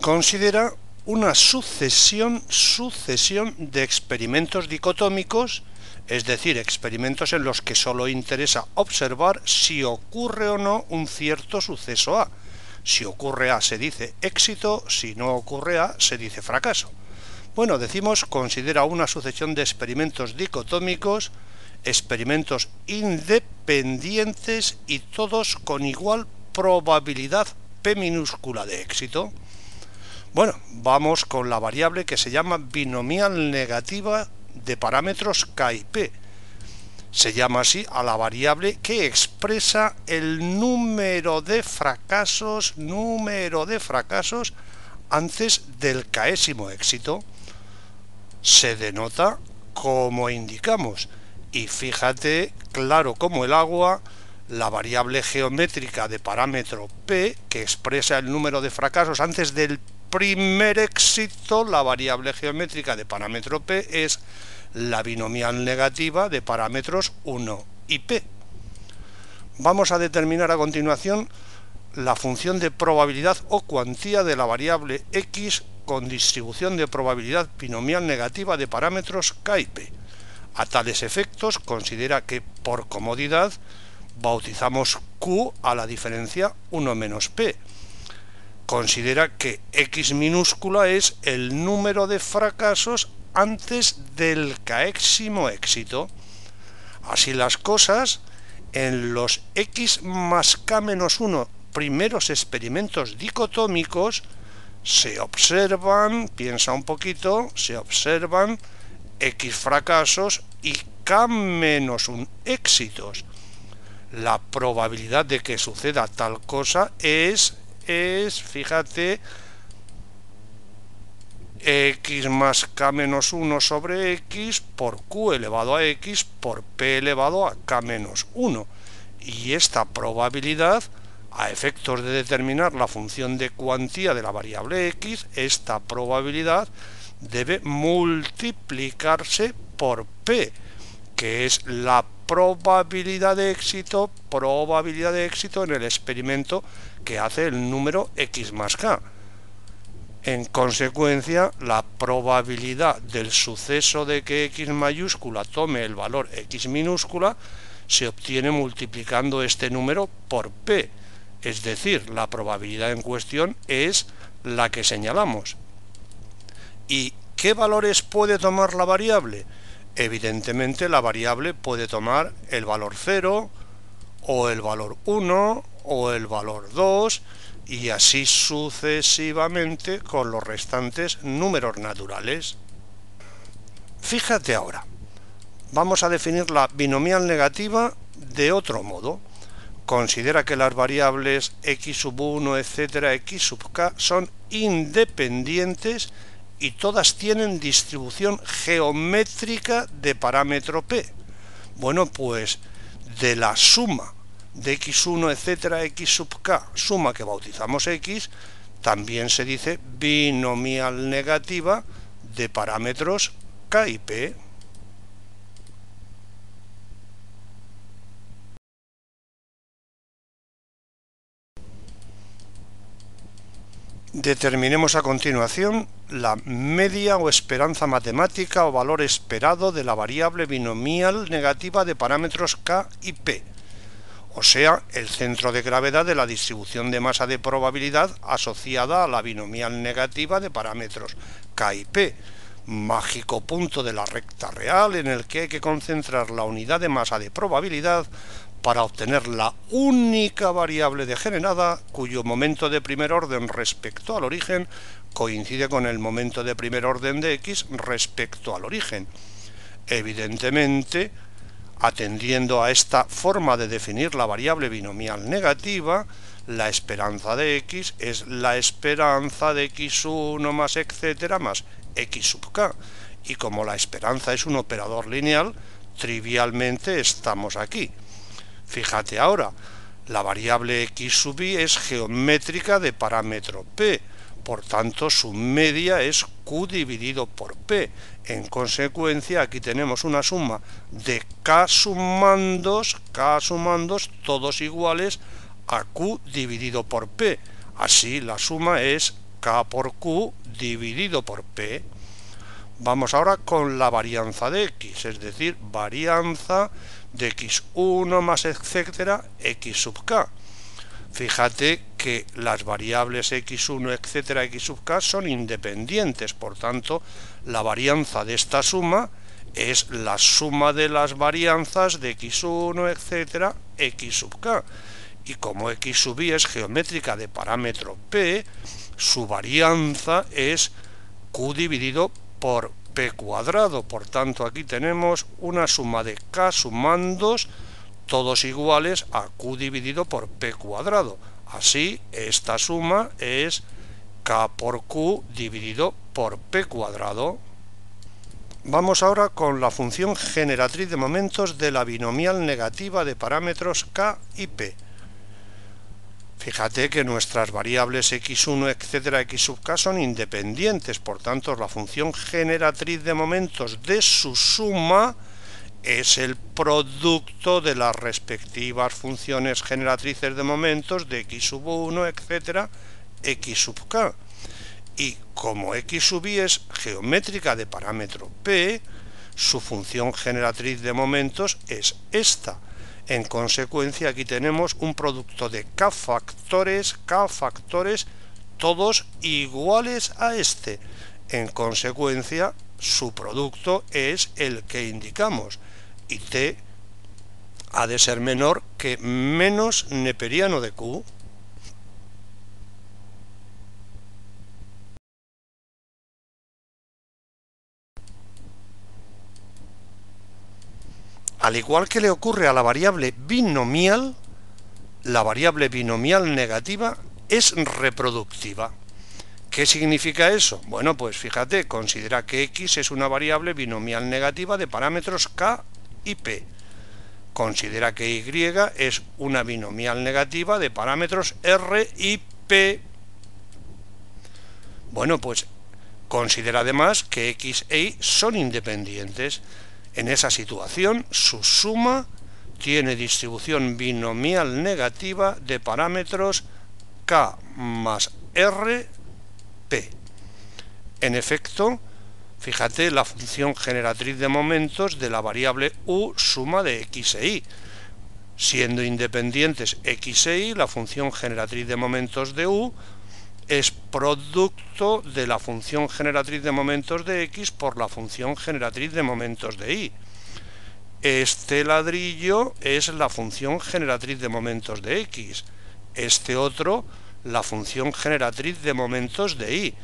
Considera una sucesión de experimentos dicotómicos, es decir, experimentos en los que solo interesa observar si ocurre o no un cierto suceso A. Si ocurre A se dice éxito, si no ocurre A se dice fracaso. Bueno, decimos considera una sucesión de experimentos dicotómicos, experimentos independientes y todos con igual probabilidad P minúscula de éxito. Bueno, vamos con la variable que se llama binomial negativa de parámetros K y P. Se llama así a la variable que expresa el número de fracasos antes del késimo éxito. Se denota como indicamos. Y fíjate, claro como el agua, la variable geométrica de parámetro P, que expresa el número de fracasos antes del primer éxito, la variable geométrica de parámetro P es la binomial negativa de parámetros 1 y P. Vamos a determinar a continuación la función de probabilidad o cuantía de la variable X con distribución de probabilidad binomial negativa de parámetros K y P. A tales efectos, considera que, por comodidad, bautizamos Q a la diferencia 1 menos P. Considera que X minúscula es el número de fracasos antes del késimo éxito. Así las cosas, en los X más K menos 1 primeros experimentos dicotómicos se observan, piensa un poquito, se observan X fracasos y K menos 1 éxitos. La probabilidad de que suceda tal cosa es, fíjate, X más K menos 1 sobre X por Q elevado a X por P elevado a K menos 1. Y esta probabilidad, a efectos de determinar la función de cuantía de la variable X, esta probabilidad debe multiplicarse por P, que es la probabilidad de éxito en el experimento que hace el número X más K. En consecuencia, la probabilidad del suceso de que X mayúscula tome el valor X minúscula se obtiene multiplicando este número por P, es decir, la probabilidad en cuestión es la que señalamos. ¿Y qué valores puede tomar la variable? Evidentemente la variable puede tomar el valor 0, o el valor 1, o el valor 2, y así sucesivamente con los restantes números naturales. Fíjate ahora, vamos a definir la binomial negativa de otro modo. Considera que las variables x sub 1, etcétera, x sub k son independientes y todas tienen distribución geométrica de parámetro P. Bueno, pues de la suma de x1, etcétera, x sub k, suma que bautizamos x, también se dice binomial negativa de parámetros K y P. Determinemos a continuación la media o esperanza matemática o valor esperado de la variable binomial negativa de parámetros K y P, o sea, el centro de gravedad de la distribución de masa de probabilidad asociada a la binomial negativa de parámetros K y P, mágico punto de la recta real en el que hay que concentrar la unidad de masa de probabilidad para obtener la única variable degenerada cuyo momento de primer orden respecto al origen coincide con el momento de primer orden de x respecto al origen. Evidentemente, atendiendo a esta forma de definir la variable binomial negativa, la esperanza de x es la esperanza de x1 más etcétera más x sub k, y como la esperanza es un operador lineal, trivialmente estamos aquí. Fíjate ahora, la variable x sub i es geométrica de parámetro P, por tanto su media es Q dividido por P. En consecuencia, aquí tenemos una suma de K sumandos, todos iguales a Q dividido por P. Así la suma es K por Q dividido por P. Vamos ahora con la varianza de X, es decir, varianza de X1 más etcétera X sub K. Fíjate que las variables X1, etcétera, X sub K son independientes, por tanto, la varianza de esta suma es la suma de las varianzas de X1, etcétera, X sub K. Y como X sub I es geométrica de parámetro P, su varianza es Q dividido por P cuadrado. Por tanto, aquí tenemos una suma de K sumandos todos iguales a Q dividido por P cuadrado. Así, esta suma es K por Q dividido por P cuadrado. Vamos ahora con la función generatriz de momentos de la binomial negativa de parámetros K y P. Fíjate que nuestras variables x1, etcétera, x sub k son independientes, por tanto la función generatriz de momentos de su suma es el producto de las respectivas funciones generatrices de momentos de x sub 1, etcétera, x sub k. Y como x sub i es geométrica de parámetro p, su función generatriz de momentos es esta. En consecuencia, aquí tenemos un producto de k factores, todos iguales a este. En consecuencia, su producto es el que indicamos, y t ha de ser menor que menos neperiano de q. Al igual que le ocurre a la variable binomial negativa es reproductiva. ¿Qué significa eso? Bueno, pues fíjate, considera que x es una variable binomial negativa de parámetros k y p. Considera que y es una binomial negativa de parámetros r y p. Bueno, pues considera además que x e y son independientes. En esa situación, su suma tiene distribución binomial negativa de parámetros k más r, p. En efecto, fíjate la función generatriz de momentos de la variable u suma de x e y. Siendo independientes x e y, la función generatriz de momentos de u es producto de la función generatriz de momentos de x por la función generatriz de momentos de y. Este ladrillo es la función generatriz de momentos de x. Este otro, la función generatriz de momentos de y.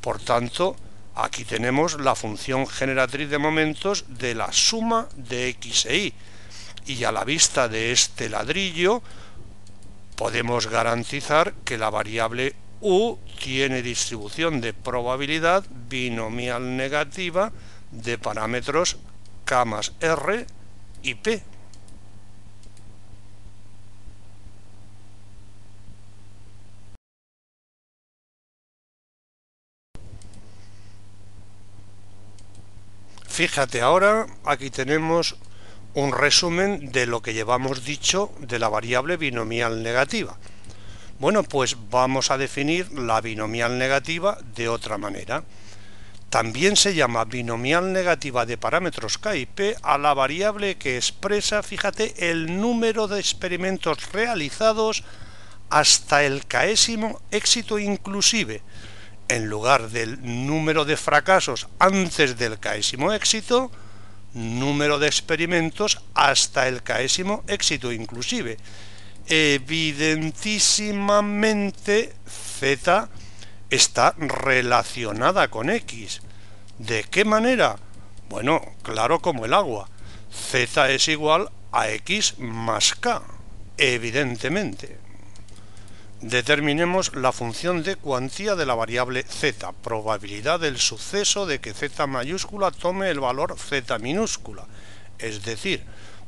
Por tanto, aquí tenemos la función generatriz de momentos de la suma de x e y. Y a la vista de este ladrillo, podemos garantizar que la variable u tiene distribución de probabilidad binomial negativa de parámetros k más r y p. Fíjate ahora, aquí tenemos un resumen de lo que llevamos dicho de la variable binomial negativa. Bueno, pues vamos a definir la binomial negativa de otra manera. También se llama binomial negativa de parámetros k y p a la variable que expresa, fíjate, el número de experimentos realizados hasta el késimo éxito inclusive. En lugar del número de fracasos antes del késimo éxito, número de experimentos hasta el késimo éxito inclusive. Evidentísimamente z está relacionada con x. ¿De qué manera? Bueno, claro como el agua. Z es igual a x más k, evidentemente. Determinemos la función de cuantía de la variable z, probabilidad del suceso de que z mayúscula tome el valor z minúscula, es decir,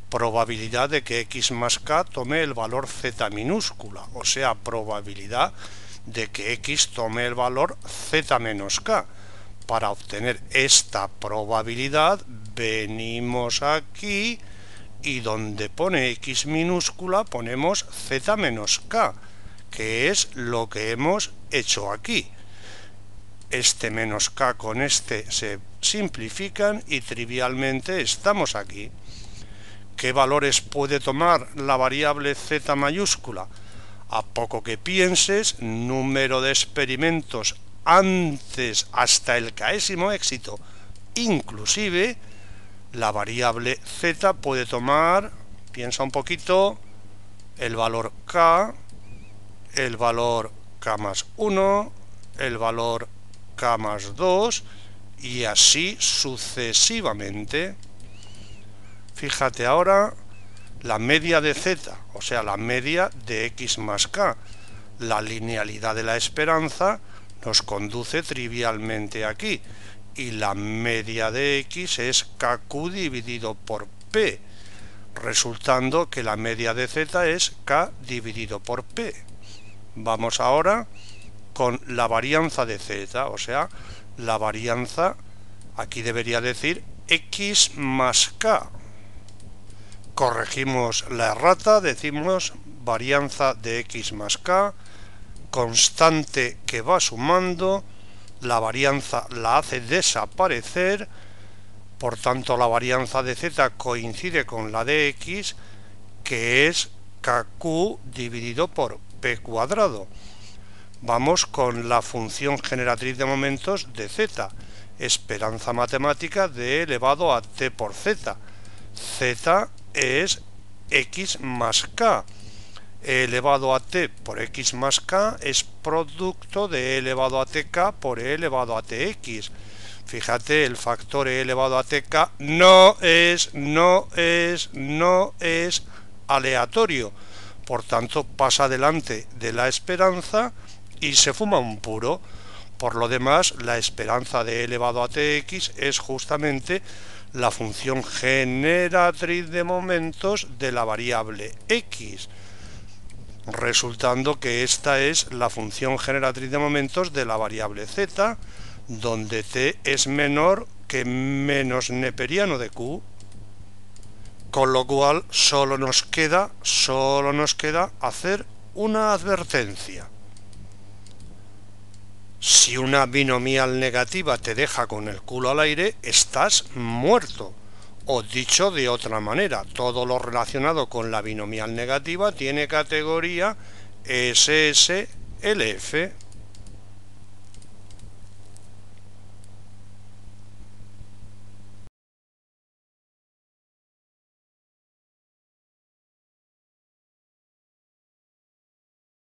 probabilidad de que x más k tome el valor z minúscula, o sea, probabilidad de que x tome el valor z menos k. Para obtener esta probabilidad, venimos aquí y donde pone x minúscula ponemos z menos k, que es lo que hemos hecho aquí. este menos k con este se simplifican y trivialmente estamos aquí. ¿Qué valores puede tomar la variable z mayúscula? A poco que pienses, número de experimentos antes hasta el késimo éxito, inclusive la variable z puede tomar, piensa un poquito, el valor k, el valor k más 1, el valor k más 2 y así sucesivamente. Fíjate ahora la media de z, o sea, la media de x más k. La linealidad de la esperanza nos conduce trivialmente aquí. Y la media de x es kq dividido por p, resultando que la media de z es k dividido por p. Vamos ahora con la varianza de z, o sea, la varianza, aquí debería decir x más k. Corregimos la errata, decimos varianza de x más k, constante que va sumando, la varianza la hace desaparecer, por tanto la varianza de z coincide con la de x, que es kq dividido por p cuadrado. Vamos con la función generatriz de momentos de z, esperanza matemática de elevado a t por z. Z es x más k. E elevado a t por x más k es producto de e elevado a tk por e elevado a tx. Fíjate, el factor e elevado a tk no es aleatorio. Por tanto, pasa delante de la esperanza y se fuma un puro. Por lo demás, la esperanza de e elevado a tx es justamente la función generatriz de momentos de la variable x, resultando que esta es la función generatriz de momentos de la variable z, donde t es menor que menos neperiano de q, con lo cual solo nos queda hacer una advertencia. Si una binomial negativa te deja con el culo al aire, estás muerto. O dicho de otra manera, todo lo relacionado con la binomial negativa tiene categoría SSLF.